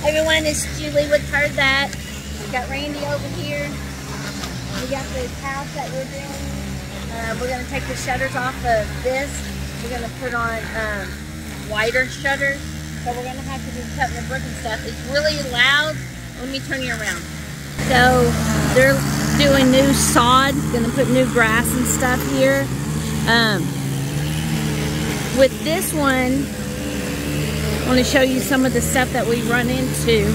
Everyone, it's Julie with Heard That. We got Randy over here. We got this house that we're doing. We're going to take the shutters off of this. We're going to put on wider shutters. So we're going to have to be cutting the brick and stuff. It's really loud. Let me turn you around. So they're doing new sod. Going to put new grass and stuff here. With this one, I want to show you some of the stuff that we run into.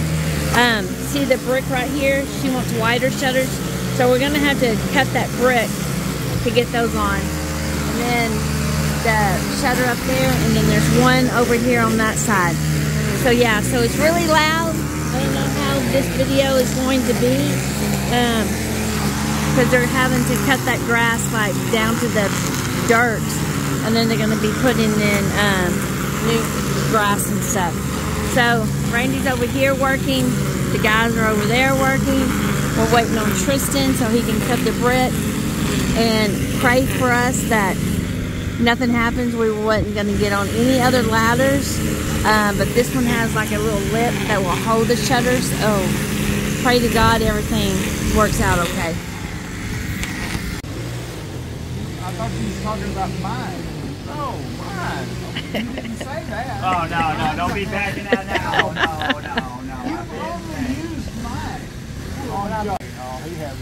See the brick right here? She wants wider shutters. So we're going to have to cut that brick to get those on. And then the shutter up there, and then there's one over here on that side. So yeah, so it's really loud. I don't know how this video is going to be. Because they're having to cut that grass like down to the dirt. And then they're going to be putting in new grass and stuff. So Randy's over here working. The guys are over there working. We're waiting on Tristan so he can cut the brick. And pray for us that nothing happens. We wasn't going to get on any other ladders. But this one has like a little lip that will hold the shutters. Oh, pray to God everything works out okay. I thought you was talking about mine. Oh, mine. You didn't say that. Oh, no, don't be backing out now. No. You only used mine. Oh, he has it.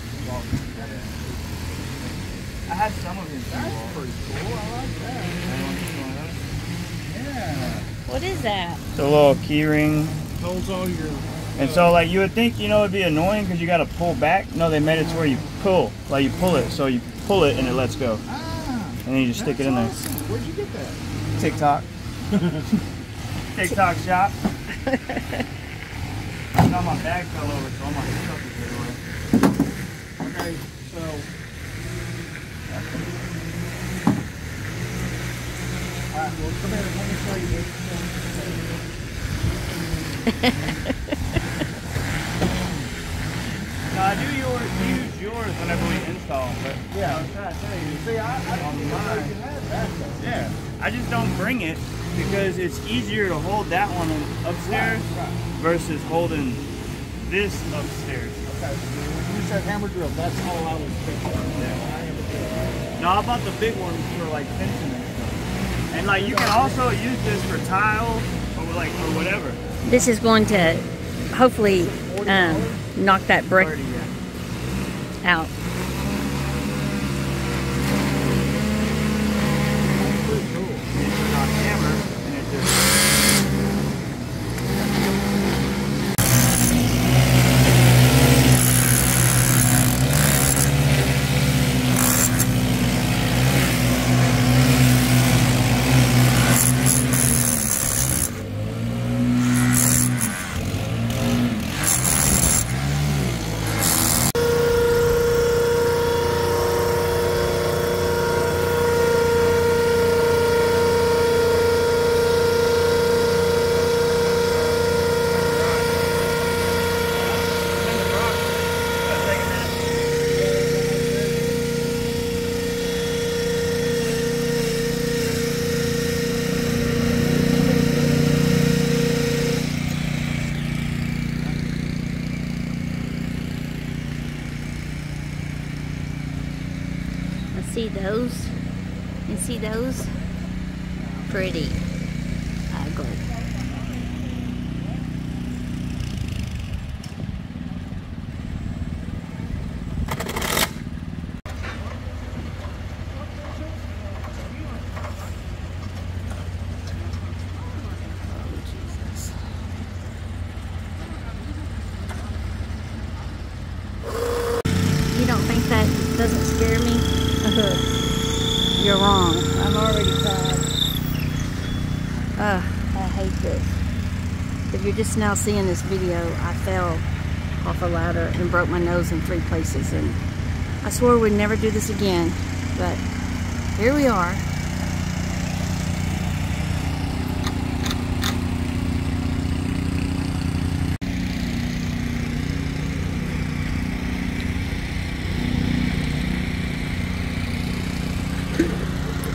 I had some of his. That's pretty cool. I like that. Yeah. What is that? It's a little key ring. Holds all your... And so, like, you would think, you know, it'd be annoying because you got to pull back. No, they made it to where you pull. Like, you pull it. So you pull it and it lets go. And then you just stick it in there. Awesome. Where'd you get that? TikTok. TikTok shop. Now my bag fell over, so all my stuff is everywhere. Okay, so... Alright, well, come here. Let me show you this. No, I do use yours whenever we install, but Yeah. I was trying to tell you. See, I didn't even know you had that though. Yeah, I just don't bring it because it's easier to hold that one upstairs Right. versus holding this upstairs. Okay, when you said hammer drill, that's all I was thinking. No, I bought the big ones for like fencing and stuff. And like you can also use this for tile or like or whatever. This is going to hopefully knock that brick 30, yeah. out. Pretty cool. And it's on camera and it just See those? You see those? Pretty ugly. You don't think that doesn't scare me? You're wrong. I'm already tired. I hate this. If you're just now seeing this video, I fell off a ladder and broke my nose in 3 places, and I swore we'd never do this again, but here we are.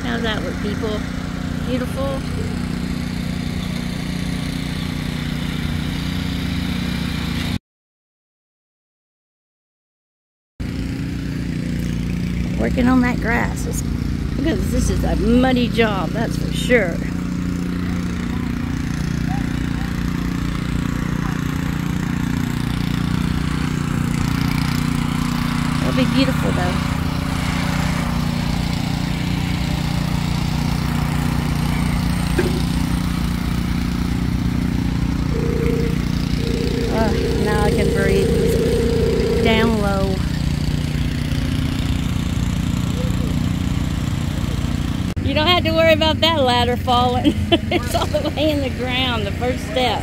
How's that look, people? Beautiful. working on that grass. Because this is a muddy job, that's for sure. It'll be beautiful though. Now I can breathe. Down low. You don't have to worry about that ladder falling. It's all the way in the ground, the first step.